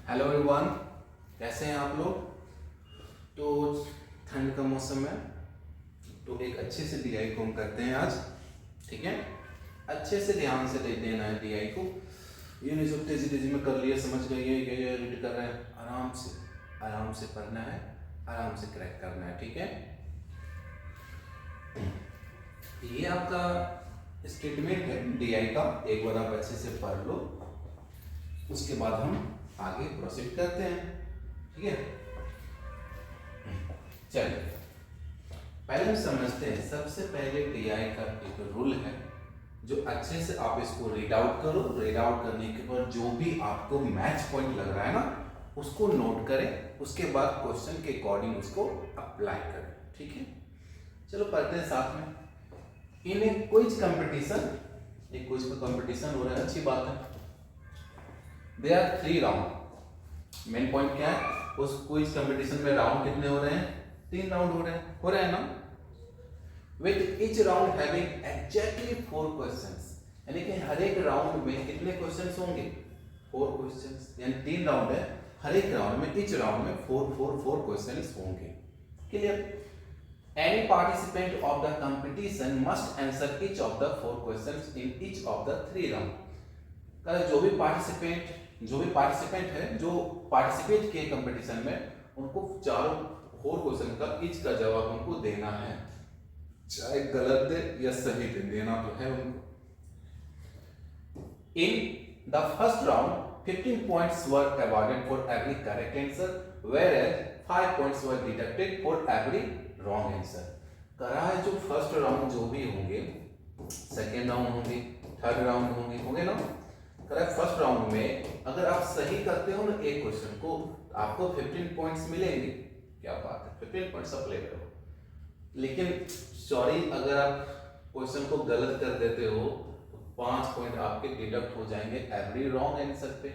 Hello everyone, कैसे हैं आप लोग। तो ठंड का मौसम है तो एक अच्छे से डीआई को हम करते हैं आज। ठीक है, अच्छे से ध्यान से देना है डीआई को। ये नहीं सब तेजी तेजी में कर लिया, समझ गए ये रीड कर रहे हैं। आराम से पढ़ना है, आराम से क्रैक करना है। ठीक है, ये आपका स्टेटमेंट है डीआई का। एक बार आप अच्छे से पढ़ लो, उसके बाद हम आगे प्रोसीड करते हैं। ठीक है, चलिए पहले हम समझते हैं। सबसे पहले डीआई का एक रूल है जो अच्छे से आप इसको रीड आउट करो। रीड आउट करने के बाद जो भी आपको मैच पॉइंट लग रहा है ना, उसको नोट करें। उसके बाद क्वेश्चन के अकॉर्डिंग उसको अप्लाई करें। ठीक है, चलो पढ़ते हैं साथ में। इन ए क्विज कंपटीशन, एक क्विज का कंपटीशन हो रहा है, अच्छी बात है। There are 3 round. Main point क्या है, उस क्विज कंपटीशन में राउंड कितने हो रहे हैं? 3 राउंड हो रहे हैं ना। With each round having exactly 4 questions, यानी कि हर एक राउंड में कितने क्वेश्चंस होंगे? 4 क्वेश्चंस, यानी 3 राउंड है। हर एक राउंड में, ईच राउंड में 4 क्वेश्चंस होंगे। Clear? Any participant of the competition must answer each of the 4 questions in each of the 3 round। जो भी पार्टिसिपेंट है, जो पार्टिसिपेट किए कंपटीशन में, उनको चारों 4 क्वेश्चन का ईच का जवाब उनको देना है, चाहे गलत दे या सही दे, देना तो है उनको। In the first round 15 points were awarded for every correct answer, whereas 5 points were deducted for every wrong answer. करा है जो फर्स्ट राउंड जो भी होंगे, सेकेंड राउंड होंगे, थर्ड राउंड होंगे ना। करा फर्स्ट राउंड में अगर आप सही करते हो ना एक क्वेश्चन को, आपको 15 पॉइंट्स मिलेंगे। क्या बात है, 15 पॉइंट्स अप्लाई करो। लेकिन सॉरी, अगर आप क्वेश्चन को गलत कर देते हो तो 5 पॉइंट आपके डिडक्ट हो जाएंगे एवरी रॉन्ग आंसर पे।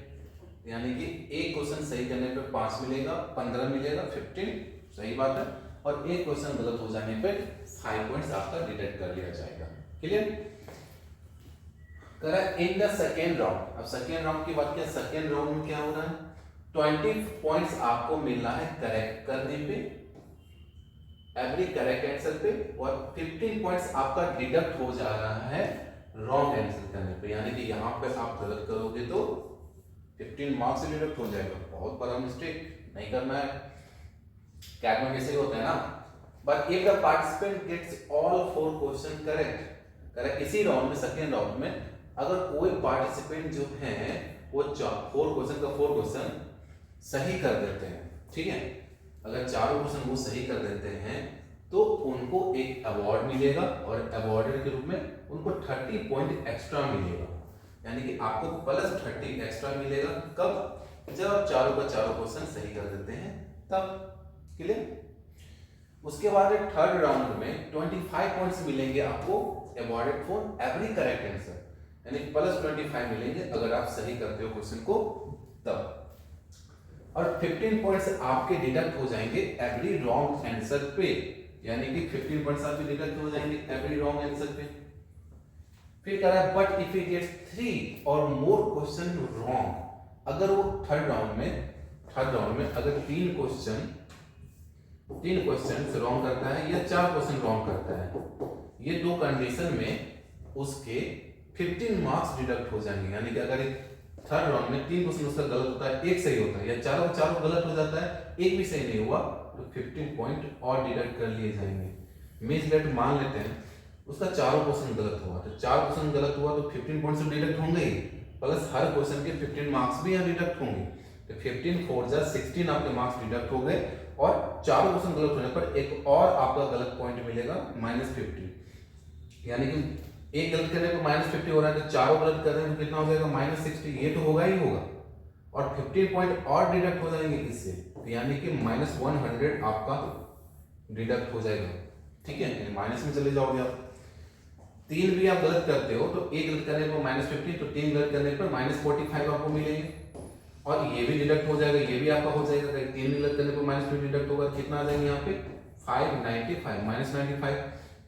यानी कि एक क्वेश्चन सही करने पे 5 मिलेगा, 15 मिलेगा, 15 सही बात है। और एक क्वेश्चन गलत हो जाने पे 5 पॉइंट्स आपका डिडक्ट कर लिया जाएगा। क्लियर? करा इन द सेकेंड राउंड। अब सेकेंड राउंड की बात किया, सेकेंड राउंड में क्या हो रहा है? 20 पॉइंट्स आपको मिलना है करेक्ट करने पे, एवरी करेक्ट आंसर पे, और 15 पॉइंट्स आपका डिडक्ट हो जा रहा है रॉन्ग आंसर करने पे। यानी कि यहाँ पे आप गलत करोगे तो 15 मार्क्स से डिडक्ट हो जाएगा। बहुत बड़ा मिस्टेक नहीं करना है। कैट में वैसे ही होता है ना। But if the participant gets all 4 question correct इसी राउंड में, सेकेंड राउंड में, अगर कोई पार्टिसिपेंट जो है वो 4 क्वेश्चन का 4 क्वेश्चन सही कर देते हैं, ठीक है, अगर चारों क्वेश्चन वो सही कर देते हैं तो उनको एक अवार्ड मिलेगा, और अवार्ड के रूप में उनको 30 पॉइंट एक्स्ट्रा मिलेगा। यानी कि आपको प्लस 30 एक्स्ट्रा मिलेगा। कब? जब आप चारों का चारों क्वेश्चन सही कर देते हैं तब। क्लियर? उसके बाद थर्ड राउंड में 25 पॉइंट्स मिलेंगे आपको awarded for every correct answer, यानी प्लस 25 मिलेंगे अगर आप सही करते हो क्वेश्चन को तब। और 15 पॉइंट्स आपके डिडक्ट हो जाएंगे एवरी रॉन्ग आंसर पे, यानी कि 15 पॉइंट्स आपके डिडक्ट हो जाएंगे एवरी रॉन्ग आंसर पे। फिर कह रहा है बट इफ ही गेट्स 3 और मोर क्वेश्चन रॉन्ग, अगर वो थर्ड राउंड में अगर 3 क्वेश्चन रॉन्ग करता है या 4 क्वेश्चन रॉन्ग करता है, ये 2 कंडीशन में उसके 15 मार्क्स डिडक्ट हो जाएंगे। यानी कि अगर थर्ड राउंड में 3 क्वेश्चन उसका गलत होता है, एक सही होता है, या चारों गलत हो जाता है, एक भी सही नहीं हुआ, तो 15 पॉइंट और डिडक्ट कर लिए जाएंगे। मींस दैट मान लेते हैं उसका चारों क्वेश्चन गलत हुआ, तो 4 क्वेश्चन गलत हुआ तो 15 पॉइंट्स तो डिडक्ट होंगे ही, प्लस हर क्वेश्चन के 15 मार्क्स भी यहाँ डिडक्ट होंगे। तो 15 4 जा 16 आपके मार्क्स डिडक्ट हो गए, और चारों क्वेश्चन गलत होने पर एक और आपका गलत पॉइंट मिलेगा -50। यानी कि एक गलत करने पर -50 हो रहा है, तो चारों गलत कर रहे हैं तो कितना हो जाएगा? -60। ये तो होगा ही होगा, और 15 पॉइंट और डिडक्ट हो जाएंगे इससे, तो यानी कि -100 आपका डिडक्ट हो जाएगा। ठीक है, माइनस में चले जाओगे आप। 3 भी आप गलत करते हो तो एक गलत करने पर -50, तो 3 गलत करने पर -45 आपको मिलेंगे, और ये भी डिडक्ट हो जाएगा, ये भी आपका हो जाएगा। 3 गलत करने पर -50 डिडक्ट होगा, कितना आ जाएंगे यहाँ पे? 595 -95।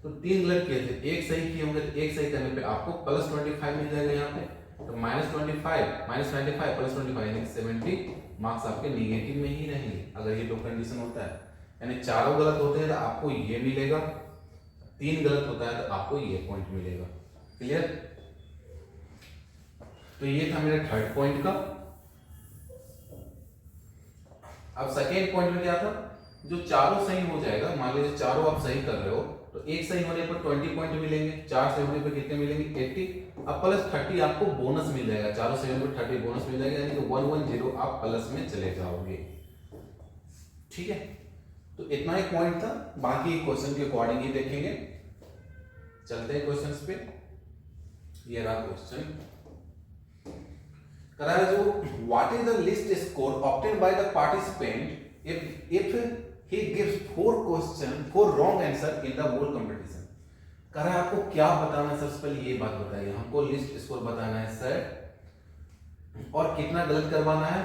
तो 3 गलत किए थे, एक सही किए होंगे, तो एक सही करने पे आपको +25 मिल जाएगा यहाँ पे, तो -25 प्लस 25 यानी 70 मार्क्स आपके निगेटिव में ही रहेंगे अगर ये दो कंडीशन होता है। यानी चारों गलत होते हैं तो आपको ये मिलेगा, 3 गलत होता है तो आपको ये पॉइंट मिलेगा। क्लियर? तो ये था मेरा थर्ड पॉइंट का। अब सेकेंड पॉइंट में क्या था, जो चारों सही हो जाएगा, मान लीजिए चारों आप सही कर रहे हो तो एक सही होने पर 20 पॉइंट मिलेंगे, 4 सही होने पर कितने मिलेंगे 80, अब प्लस 30 आपको बोनस मिल जाएगा, चारों सही होने पर 30 बोनस मिल जाएगा, यानी कि 110 आप प्लस में चले जाओगे। ठीक है, तो इतना ही पॉइंट था, बाकी क्वेश्चन के अकॉर्डिंग ही देखेंगे। चलते हैं क्वेश्चंस पे। ये रहा क्वेश्चन, कह रहा है जो what is the list score obtain by the participant if he gives 4 wrong answer in the whole competition। कह रहा है आपको क्या बताना है, सबसे पहले ये बात बताइए, हमको लिस्ट स्कोर बताना है सर, और कितना गलत करवाना है,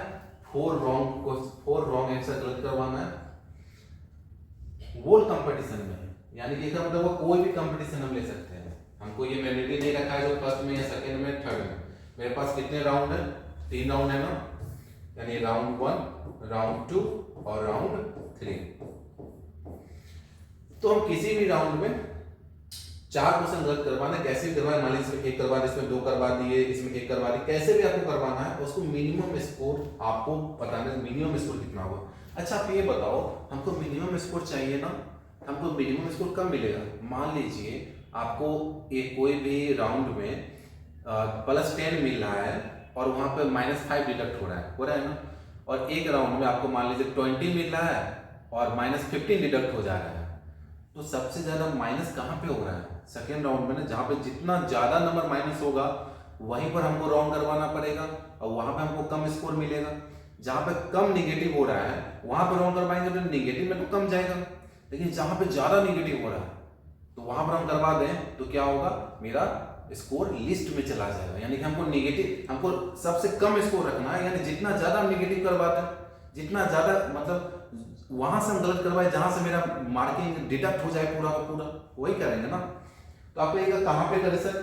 4 रॉन्ग आंसर गलत करवाना है वोल कंपटीशन में। यानी कि इसका मतलब कोई भी कंपटीशन हम ले सकते हैं, हमको ये मैंडेटरी नहीं रखा है जो फर्स्ट में या सेकंड में थर्ड में। मेरे पास कितने राउंड है, 3 राउंड है ना, यानी राउंड 1, राउंड 2 और राउंड 3। तो हम किसी भी राउंड में 4 क्वेश्चन गलत करवाना है, कैसे भी करवाए, मान लीजिए इसमें 1 करवा दिए, इसमें 2 करवा दिए, इसमें 1 करवा दिए, कैसे भी आपको करवाना है, उसको मिनिमम स्कोर आपको बताना है, मिनिमम स्कोर कितना होगा। अच्छा आप ये बताओ, हमको मिनिमम स्कोर चाहिए ना, हमको मिनिमम स्कोर कब मिलेगा, मान लीजिए आपको एक कोई भी राउंड में +10 मिल रहा है और वहां पे -5 डिडक्ट हो रहा है ना, और एक राउंड में आपको मान लीजिए 20 मिल रहा है और -15 डिडक्ट हो जा रहा है, तो सबसे ज्यादा माइनस कहाँ पे हो रहा है, सेकेंड राउंड में ना, जहाँ पे जितना ज्यादा नंबर माइनस होगा वहीं पर हमको रॉन्ग करवाना पड़ेगा और वहां पे हमको कम स्कोर मिलेगा। जहाँ पे कम निगेटिव हो रहा है वहां पे रॉन्ग करवाएंगे तो निगेटिव में तो कम जाएगा, लेकिन जहाँ पे ज्यादा निगेटिव हो रहा है तो वहां पर हम करवा दें तो क्या होगा, मेरा स्कोर लिस्ट में चला जाएगा। यानी कि हमको सबसे कम स्कोर रखना है, यानी जितना ज्यादा हम निगेटिव करवाते हैं, जितना ज्यादा मतलब वहां से हम गलत करवाए जहां से मेरा मार्किंग डिडक्ट हो जाए पूरा का पूरा, वही करेंगे ना। तो आप कहिएगा कहां पे करें सर,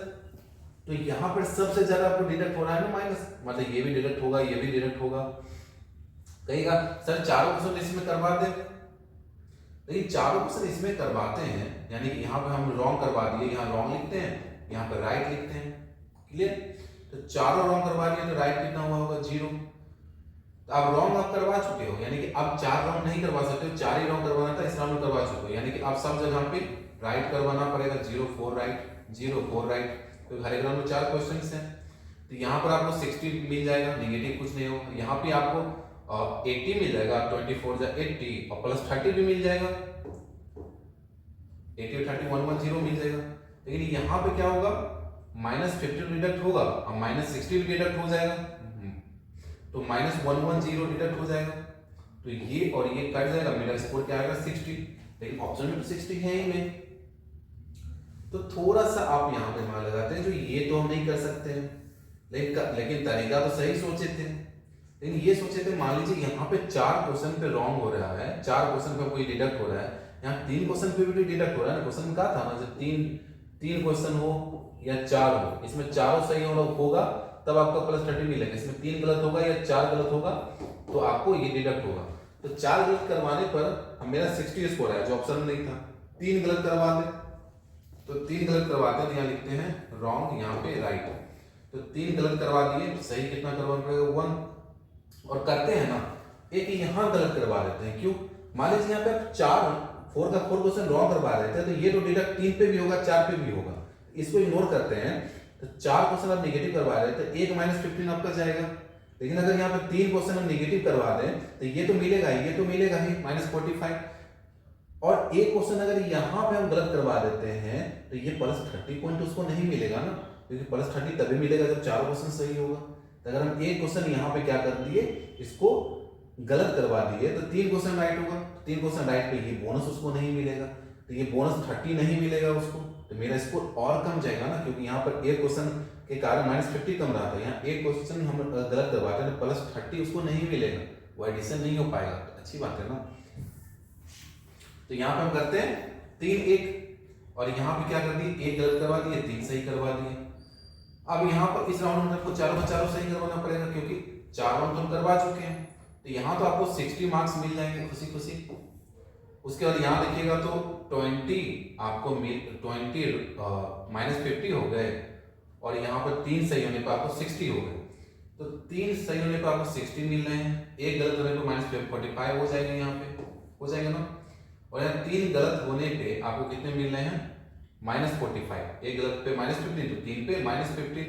तो यहां पर सबसे ज्यादा आपको डिडक्ट हो रहा है ना माइनस, मतलब ये भी डिडक्ट होगा, ये भी डिडक्ट होगा। कहिएगा सर चारों क्वेश्चन इसमें करवा दे, लेकिन चारों क्वेश्चन इसमें करवाते हैं, यानी कि यहाँ पे हम रॉन्ग करवा दिए, यहाँ रॉन्ग लिखते हैं, यहाँ पे राइट लिखते हैं। क्लियर? तो चारों रॉन्ग करवा दिए तो राइट कितना हुआ होगा 0। तो आप रॉन्ग आप करवा चुके हो, यानी कि अब 4 रॉन्ग नहीं करवा सकते, 4 ही रॉन्ग करवाना था, इस राउंड में करवा चुके हो, यानी कि आप सब जगह पे राइट करवाना पड़ेगा, 0 4 राइट 0 4 राइट। तो हर एक राउंड में 4 क्वेश्चंस हैं, तो यहाँ पर आपको 60 मिल जाएगा, निगेटिव कुछ नहीं होगा। यहाँ पे आपको 80 मिल जाएगा, 24 जा 80 और प्लस 30 भी मिल जाएगा, 80 और 30 110 मिल जाएगा। लेकिन यहाँ पे क्या होगा, -50 डिडक्ट होगा और -60 भी डिडक्ट हो जाएगा, तो -110 डिडक्ट हो जाएगा, तो ये और ये कट जाएगा, मेरा स्कोर क्या आएगा 60। लेकिन ऑप्शन में तो 60 है ही नहीं, तो थोड़ा सा आप यहाँ पे दिमाग लगाते हैं, जो ये तो हम नहीं कर सकते हैं, लेकिन तरीका तो सही सोचे थे। लेकिन ये सोचे थे, मान लीजिए यहाँ पे 4 क्वेश्चन पे रॉन्ग हो रहा है, 4 क्वेश्चन पे कोई डिडक्ट हो रहा है, यहाँ 3 क्वेश्चन पे भी डिडक्ट हो रहा है ना। क्वेश्चन क्या था ना, जब 3 क्वेश्चन हो या 4 हो, इसमें चारों सही होगा तब आपका +30 मिलेगा, इसमें 3 गलत होगा या 4 गलत होगा तो आपको ये डिडक्ट होगा। तो 4 गलत करवाने पर मेरा 60 स्कोर है, जो ऑप्शन नहीं था। 3 गलत करवा दे, तो 3 गलत करवाते हैं तो यहाँ लिखते हैं रॉन्ग, यहाँ पे राइट। तो 3 गलत करवा दिए, सही कितना करवाना पड़ेगा 1, और करते हैं ना एक यहाँ गलत करवा देते हैं। क्यों? मान लीजिए यहाँ पे आप 4 का 4 क्वेश्चन रॉन्ग करवा देते हैं, तो ये तो डिडक्ट 3 पे भी होगा 4 पे भी होगा, इसको इग्नोर करते हैं। तो 4 क्वेश्चन आप नेगेटिव करवा रहे हैं तो 1 -15 आपका जाएगा। लेकिन अगर यहाँ पे 3 क्वेश्चन हम नेगेटिव करवा दें तो ये तो मिलेगा ही, ये तो मिलेगा ही -45। और एक क्वेश्चन अगर यहाँ पे हम गलत करवा देते हैं तो ये +30 पॉइंट उसको नहीं मिलेगा ना, क्योंकि +30 तभी मिलेगा जब 4 क्वेश्चन सही होगा। तो अगर हम एक क्वेश्चन यहाँ पे क्या कर दिए, इसको गलत करवा दिए, तो 3 क्वेश्चन राइट होगा, 3 क्वेश्चन राइट पे ये बोनस उसको नहीं मिलेगा, तो ये बोनस 30 नहीं मिलेगा उसको, तो मेरा स्कोर और कम जाएगा ना, क्योंकि यहाँ पर एक क्वेश्चन के कारण -50 कम रहा था, यहाँ एक क्वेश्चन हम गलत करवाते हैं तो +30 उसको नहीं मिलेगा, वो एडिशन नहीं हो पाएगा। तो अच्छी बात है ना। तो यहाँ पे हम करते हैं 3 1, और यहाँ पे क्या कर दिए, 1 गलत करवा दिए, 3 सही करवा दिए। अब यहाँ पर इस राउंड में आपको चारों का चारों सही करवाना पड़ेगा, क्योंकि 4 राउंड तो हम करवा चुके हैं। तो यहाँ तो आपको 60 मार्क्स मिल जाएंगे खुशी खुशी। उसके बाद यहाँ देखिएगा तो 20 आपको -50 हो गए, और यहाँ पर 3 सही होने पर आपको 60 हो गए। तो 3 सही होने पर आपको 60 मिल रहे हैं, एक गलत होने पर -45 हो जाएंगे, यहाँ पे हो जाएगा ना। और यहाँ 3 गलत होने पे आपको कितने मिल रहे हैं, -45। एक गलत पे -15, तो 3 पे -15,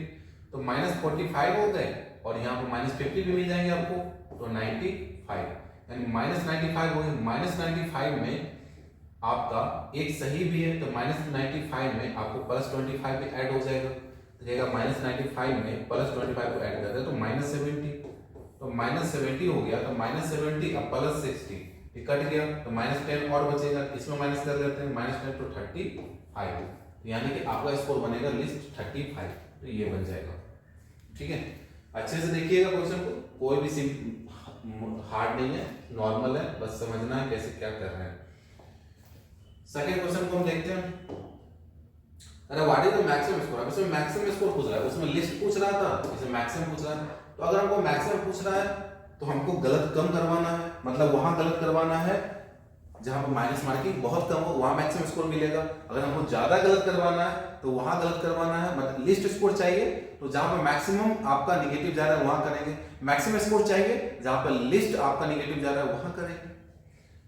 तो -45 हो गए, और यहाँ पे -50 भी मिल जाएंगे आपको, तो 95, यानी -95 हो गए। -95 में आपका एक सही भी है, तो -95 में आपको +25 भी ऐड हो जाएगा। तो जाएगा -95 में +25 को ऐड करते हैं तो -70, तो -70 हो गया, तो -70 अब +60 ये कट गया, तो -10 और बचेगा, इसमें माइनस कर लेते हैं, -10 तो 35, यानी कि आपका स्कोर बनेगा लिस्ट 35, तो ये बन जाएगा। ठीक है, अच्छे से देखिएगा क्वेश्चन को, कोई भी हार्ड नहीं है, नॉर्मल है, बस समझना है कैसे क्या कर रहे हैं। सेकंड क्वेश्चन को हम देखते हैं। अरे what is the maximum score, अब इसमें मैक्सिमम स्कोर पूछ रहा है, उसमें लिस्ट पूछ रहा था, इसमें मैक्सिमम पूछ रहा है। तो अगर हमको मैक्सिमम पूछ रहा है तो हमको गलत कम करवाना है, मतलब वहां गलत करवाना है जहां पर माइनस मार्किंग बहुत कम हो, वहां मैक्सिमम स्कोर मिलेगा। अगर हमको ज्यादा गलत करवाना है तो वहां गलत करवाना है, मतलब लिस्ट स्कोर चाहिए तो जहां पर मैक्सिमम आपका निगेटिव जा रहा है वहां करेंगे, मैक्सिमम स्कोर चाहिए जहां पर लिस्ट आपका निगेटिव जा रहा है वहां करेंगे।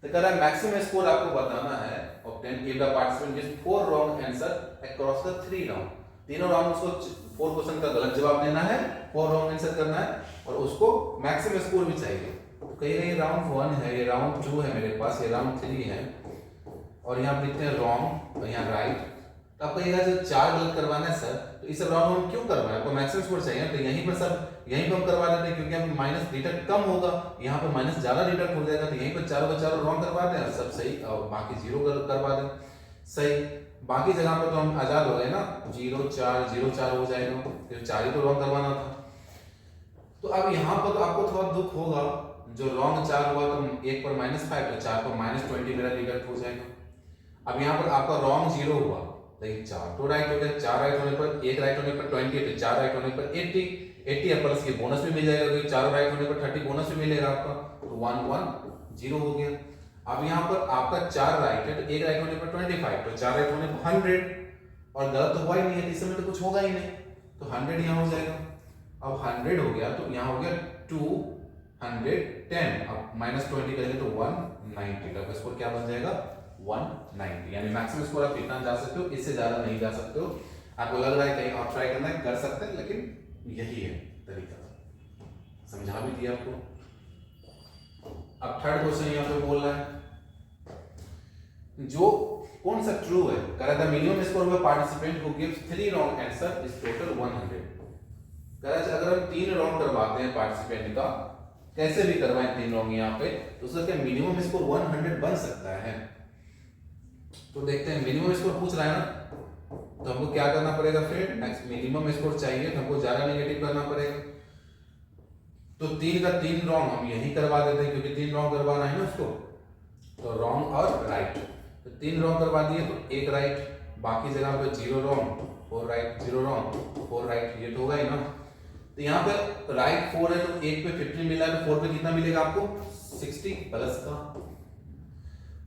तो कह रहा है मैक्सिमम स्कोर आपको बताना है, obtain if the participant gives 4 wrong answer across the 3 round. तीनों राउंड उसको 4 क्वेश्चन का गलत जवाब देना है, 4 रॉन्ग आंसर करना है, और उसको मैक्सिमम स्कोर भी चाहिए। तो कहीं ये राउंड 1 है, ये राउंड 2 है मेरे पास, ये राउंड 3 है, और यहाँ पे इतने रॉन्ग और यहाँ राइट। तो आपको कहेगा जो 4 गलत करवाना है सर, तो इस राउंड में क्यों करवाना है, आपको मैक्सिमम स्कोर चाहिए, तो यहीं पर सब यहीं पर हम करवा देते हैं, क्योंकि हम माइनस डिडक्ट कम होगा, यहाँ पर माइनस ज्यादा डिडक्ट हो जाएगा, तो यहीं पर चारों का चारों रॉन्ग करवा दें, सब सही, और बाकी 0 करवा दें सही। बाकी जगह पर तो हम आजाद हो गए ना, 0 4 0 4 हो जाएगा, फिर 4 ही तो रॉन्ग करवाना था। तो अब यहाँ पर तो आपको थोड़ा दुख होगा, जो रॉन्ग 4 हुआ तो 1 पर -5, तो 4 पर -20 मेरा डिडक्ट हो जाएगा। अब यहाँ पर आपका रॉन्ग 0 हुआ, लेकिन 4 तो राइट हो गया, 4 राइट होने पर 1 राइट होने पर 20, तो 4 राइट होने पर 80 प्लस के बोनस भी मिल जाएगा, क्योंकि 4 राइट होने पर 30 बोनस भी मिलेगा आपका, तो 1 1 0 हो गया। अब यहाँ पर आपका 4 राइट है, तो 1 राइट होने पर 25, तो 4 राइट होने पर 100, और गलत तो हुआ ही नहीं है, इसमें तो कुछ होगा ही नहीं, तो 100 यहाँ हो जाएगा। अब 100 हो गया, तो यहाँ हो गया 210, अब -20 करेंगे तो 190 का स्कोर क्या बन जाएगा, 190, यानी मैक्सिमम स्कोर आप इतना जा सकते हो, इससे ज्यादा नहीं जा सकते हो। आपको लग रहा है कहीं और ट्राई करना है, कर सकते हैं, लेकिन यही है तरीका, समझा भी दिया आपको। अब थर्ड क्वेश्चन यहाँ पे बोल रहा है, जो कौन सा ट्रू है, कह रहा था minimum score of participant who gives 3 wrong answer is total 100। कह रहा है अगर हम 3 रॉन्ग करवाते हैं पार्टिसिपेंट का, कैसे भी करवाएं 3 रॉन्ग यहाँ पे, तो उसका क्या मिनिमम स्कोर 100 बन सकता है। तो देखते हैं, मिनिमम स्कोर पूछ रहा है ना, तो हमको क्या करना पड़ेगा फ्रेंड, मिनिमम स्कोर चाहिए तो हमको ज्यादा नेगेटिव करना पड़ेगा। तो 3 का 3 रॉन्ग हम यही करवा देते हैं, क्योंकि 3 रॉन्ग करवाना है ना उसको, तो रॉन्ग और राइट, तो 3 रॉन्ग करवा दिए, तो 1 राइट, बाकी जगह पे 0 रॉन्ग 4 राइट, 0 रॉन्ग 4 राइट, ये तो होगा ही ना। तो यहाँ पे राइट 4 है, तो 1 पे 15 मिला है, तो 4 पे कितना मिलेगा आपको 60 प्लस का,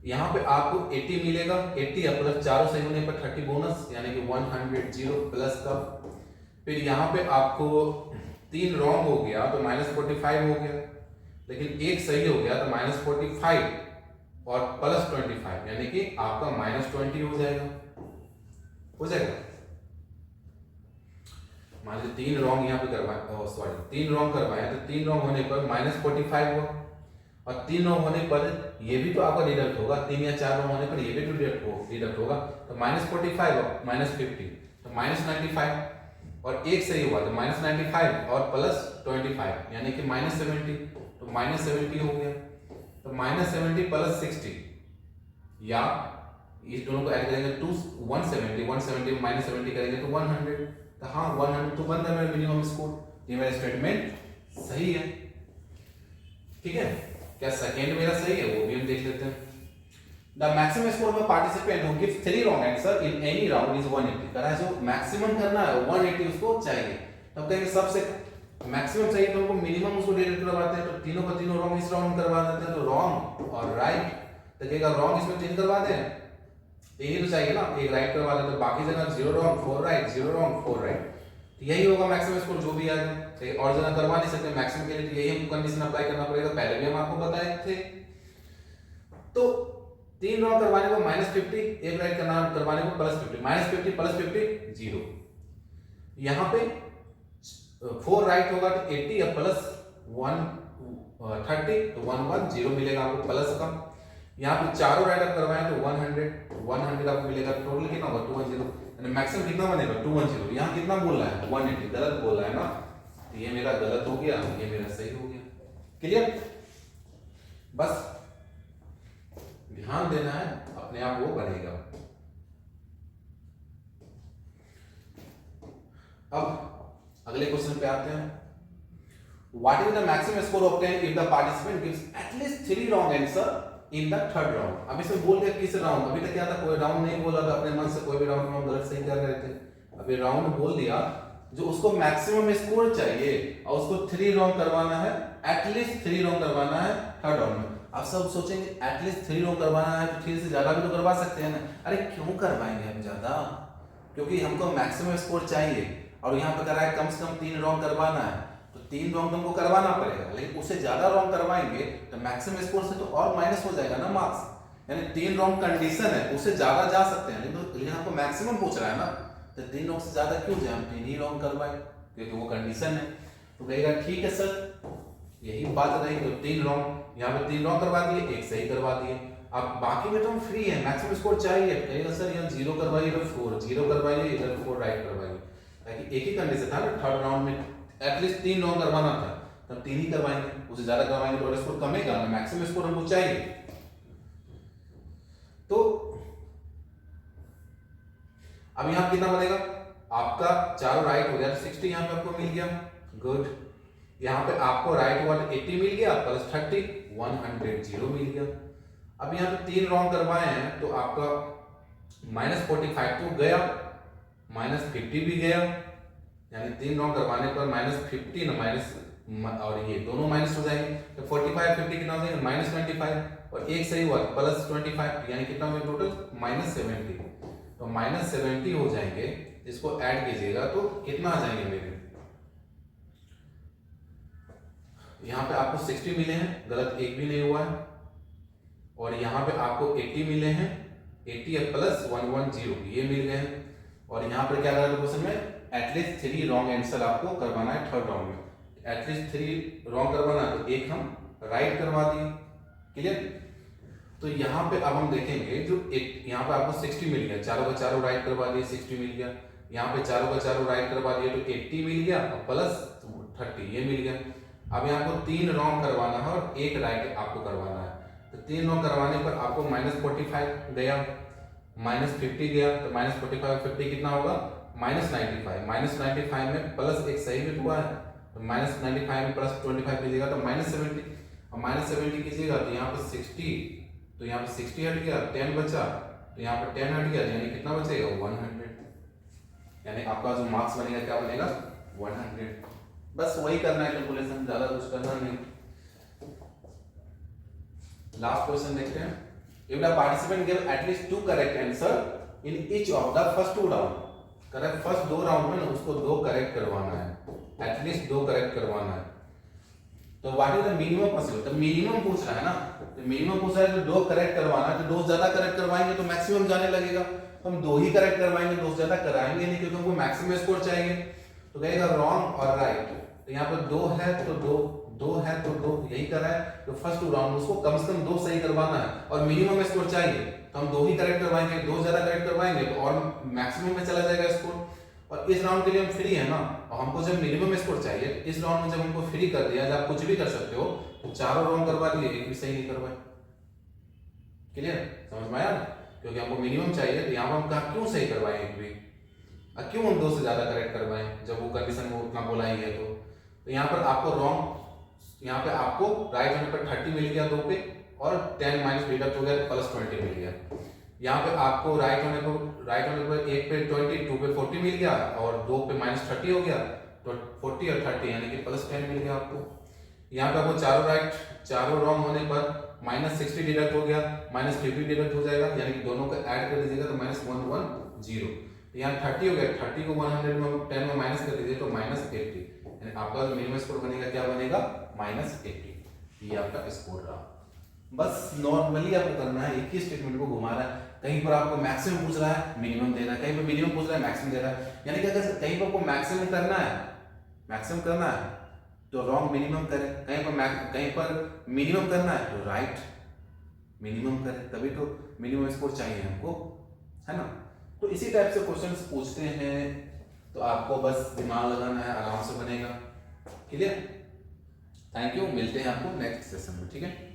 यहाँ पे आपको 80 मिलेगा, 80 प्लस 4 सही होने पर 30 बोनस, यानी कि 100 प्लस का। फिर यहाँ पे आपको 3 रॉन्ग हो गया तो -45 हो गया, लेकिन 1 सही हो गया तो -45 और +25, यानी कि आपका -20 हो जाएगा, हो जाएगा। मान लीजिए 3 रॉन्ग यहाँ पे करवाए, सॉरी 3 रॉन्ग करवाए, तो 3 रॉन्ग होने पर -45 हुआ, और 3 रॉन्ग होने पर ये भी तो आपका डिडक्ट होगा, 3 या 4 रॉन्ग होने पर ये भी तो डिडक्ट होगा, तो -45 और -50 तो -95, और 1 सही हुआ तो -95 और +25, यानी कि -70, तो -70 हो गया, तो -70 + 60, या इस दोनों को ऐड करेंगे तो 170 में -70 करेंगे तो 100, तो हाँ 100 तो बन रहा है मेरा मिनिमम स्कोर, ये मेरा स्टेटमेंट सही है। ठीक है, क्या सेकेंड मेरा सही है, वो भी हम देख लेते हैं। The maximum score of a participant who gives 3 wrong answer in any round is 180। कह रहा है जो मैक्सिमम करना है 180 उसको चाहिए। तब कहेंगे सबसे मैक्सिमम चाहिए तो उनको मिनिमम उसको डिडक्ट करवाते हैं, तो तीनों का तीनों रॉन्ग इस राउंड करवा देते हैं, तो रॉन्ग और राइट। तो कहेगा रॉन्ग इसमें 3 करवा दें, यही तो चाहिए ना, एक राइट करवा देते, तो बाकी जगह 0 रॉन्ग 4 राइट, 0 रॉन्ग 4 राइट, तो यही होगा मैक्सिमम स्कोर जो भी आएगा। तो और जगह करवा नहीं सकते मैक्सिमम के लिए, तो यही हमको कंडीशन अप्लाई करना पड़ेगा, पहले भी हम आपको बताए थे। तो 3 रॉन्ग करवाने को -50, एक राइट करवाने को +50, -50 +50 0। यहाँ पे 4 राइट होगा तो 80 या +130 तो 110 मिलेगा आपको प्लस का। यहाँ पे चारों राइट आप करवाएं तो 100 आपको मिलेगा, टोटल कितना होगा 210, यानी मैक्सिमम कितना बनेगा 210। यहाँ कितना बोल रहा है 180, गलत बोल रहा है ना, तो ये मेरा गलत हो गया, ये मेरा सही हो गया। क्लियर? बस ध्यान देना है, अपने आप वो बनेगा। अब अगले क्वेश्चन पे आते हैं। What is the maximum score obtained if the participant gives at least 3 wrong answer in the third round? अब इसमें बोल दिया किस राउंड, अभी तक क्या था कोई राउंड नहीं बोला था, अपने मन से कोई भी राउंड में हम गलत सही कर रहे थे। अभी राउंड बोल दिया जो उसको मैक्सिमम स्कोर चाहिए और उसको 3 रॉन्ग करवाना है, एटलीस्ट 3 रॉन्ग करवाना है थर्ड राउंड में। अब सब सोचेंगे एटलीस्ट 3 रॉन्ग करवाना है तो 3 से ज्यादा भी तो करवा सकते हैं ना। अरे क्यों करवाएंगे हम ज्यादा, क्योंकि हमको मैक्सिमम स्कोर चाहिए और यहाँ पे कह रहा है कम से कम 3 रॉन्ग करवाना है, तो 3 रॉन्ग तुमको करवाना पड़ेगा, लेकिन उससे ज्यादा रॉन्ग करवाएंगे तो मैक्सिमम स्कोर से तो और माइनस हो जाएगा ना मार्क्स। यानी 3 रॉन्ग कंडीशन है, उससे ज्यादा जा सकते हैं, लेकिन हमको मैक्सिमम पूछ रहा है ना, तो 3 रॉन्ग से ज्यादा क्यों जाए, हम 3 ही रॉन्ग करवाए क्योंकि वो कंडीशन है। तो कहेगा ठीक है सर, यही बात रही, तो 3 रॉन्ग, यहाँ पे 3 रॉन्ग करवा दिए, एक सही करवा दिए। अब बाकी में तो हम फ्री है, मैक्सिमम स्कोर चाहिए, कहेगा सर यहाँ 0 करवाइए, इधर 4, 0 करवाइए, इधर 4 राइट करवाइए, ताकि एक ही कंडीशन था ना, थर्ड राउंड में एटलीस्ट 3 रॉन्ग करवाना था, तब 3 ही करवाएंगे, उससे ज्यादा करवाएंगे तो स्कोर कमेगा ना, मैक्सिमम स्कोर हमको चाहिए। तो अब यहाँ कितना बनेगा आपका, चारों राइट हो गया तो 60 यहाँ पे आपको मिल गया, गुड। यहाँ पे आपको राइट हुआ तो 80 मिल गया, प्लस 30 100 मिल गया। अब यहाँ पे 3 रॉन्ग करवाए हैं तो आपका -45 तो गया, -50 भी गया, यानी 3 रॉन्ग करवाने पर -50 ना माइनस और ये दोनों माइनस हो जाएंगे, तो 45 50 कितना हो जाएगा -25, और एक सही हुआ +25, यानी कितना हो गया टोटल -70, तो -70 हो जाएंगे। इसको ऐड कीजिएगा तो कितना आ जाएंगे मेरे, यहाँ पे आपको 60 मिले हैं, गलत एक भी नहीं हुआ है, और यहाँ पे आपको 80 मिले हैं, 80 प्लस 110 ये मिल गए हैं। और यहाँ पर क्या करा क्वेश्चन में, एटलीस्ट 3 रॉन्ग आंसर आपको करवाना है थर्ड राउंड में, एटलीस्ट 3 रॉन्ग करवाना है, तो एक हम राइट करवा दिए। क्लियर? तो यहाँ पे अब हम देखेंगे जो एक यहाँ पे आपको 60 मिल गया, चारों का चारों राइट करवा दिए, 60 मिल गया, यहाँ पे चारों का चारों राइट करवा दिए तो 80 मिल गया, और प्लस 30 ये मिल गया। अब यहाँ को 3 रॉन्ग करवाना है और एक राइट आपको करवाना है, तो 3 रॉन्ग करवाने पर आपको -45 गया, -50 गया, तो -45 50 कितना होगा -95, -95 में प्लस एक सही भी हुआ है, तो -95 में प्लस 25 कीजिएगा तो -70, और -70 कीजिएगा तो यहाँ पे 60, तो यहाँ पे 60 हट गया, 10 बचा, तो यहाँ पे 10 हट गया, यानी कितना बचेगा 100, यानी आपका जो मार्क्स बनेगा क्या बनेगा 100। बस वही करना है कैलकुलेशन, ज्यादा कुछ करना नहीं। लास्ट क्वेश्चन देखते हैं। If the participant give at least 2 correct answer in each of the first 2 round, correct first 2 round में ना उसको 2 करेक्ट करवाना है, एटलीस्ट 2 करेक्ट करवाना है, तो what is the minimum possible, तो मिनिमम पूछ रहा है ना, तो मिनिमम पूछ रहा है तो 2 करेक्ट करवाना है, तो 2 ज्यादा करेक्ट करवाएंगे तो मैक्सिमम जाने लगेगा, तो हम 2 ही करेक्ट करवाएंगे, 2 ज्यादा कराएंगे नहीं, क्योंकि हमको मैक्सिमम स्कोर चाहिए। तो कहेगा रॉन्ग और राइट, तो यहाँ पर 2 है तो 2 है तो 2, यही कर रहा है, तो फर्स्ट 2 राउंड उसको कम से कम 2 सही करवाना है और मिनिमम स्कोर चाहिए, तो हम 2 ही करेक्ट करवाएंगे, 2 ज्यादा करेक्ट करवाएंगे तो और मैक्सिमम में चला जाएगा स्कोर। और इस राउंड के लिए हम फ्री है ना, और हमको जब मिनिमम स्कोर चाहिए, इस राउंड में जब हमको फ्री कर दिया, जब आप कुछ भी कर सकते हो, तो चारों रॉन्ग करवा दिए, एक भी सही नहीं करवाए। क्लियर? समझ में आया ना, क्योंकि हमको मिनिमम चाहिए, तो यहाँ पर हम कहा क्यों सही करवाए एक भी, क्यों हम 2 से ज्यादा करेक्ट करवाएं जब वो कंडीशन वो उतना बोला ही है। तो यहाँ पर आपको रॉन्ग, यहाँ पे आपको राइट होने पर 30 मिल गया 2 पे, और 10 माइनस डिडक्ट हो गया प्लस 20 मिल गया। यहाँ पे आपको राइट होने पर एक पे 20, 2 पे 40 मिल गया और 2 पे माइनस 30 हो गया, तो 40 और 30 यानी कि प्लस 10 मिल गया आपको। यहाँ पे आपको चारों राइट चारों रॉन्ग होने पर माइनस 60 डिडक्ट हो गया, माइनस 50 डिडक्ट हो जाएगा, यानी कि दोनों को ऐड कर दीजिएगा तो माइनस 110। यहाँ 30 हो गया, 30 को 110 में माइनस कर दीजिए तो माइनस 80, यानी आपका मिनिमम स्कोर बनेगा, क्या बनेगा, माइनस 80। ये आपका स्कोर रहा। बस नॉर्मली आपको करना है, एक ही स्टेटमेंट को घुमा रहा है। कहीं पर आपको मैक्सिमम पूछ रहा है, मिनिमम दे रहा है, कहीं पर मिनिमम पूछ रहा है, मैक्सिमम दे रहा है, यानी कि अगर कहीं पर आपको मैक्सिमम करना है तो रॉन्ग मिनिमम करें, कहीं पर मिनिमम करना है तो राइट मिनिमम करें, तभी तो मिनिमम स्कोर चाहिए हमको, है ना। तो इसी टाइप से क्वेश्चंस पूछते हैं, तो आपको बस दिमाग लगाना है, आराम से बनेगा। क्लियर? थैंक यू, मिलते हैं आपको नेक्स्ट सेशन में, ठीक है।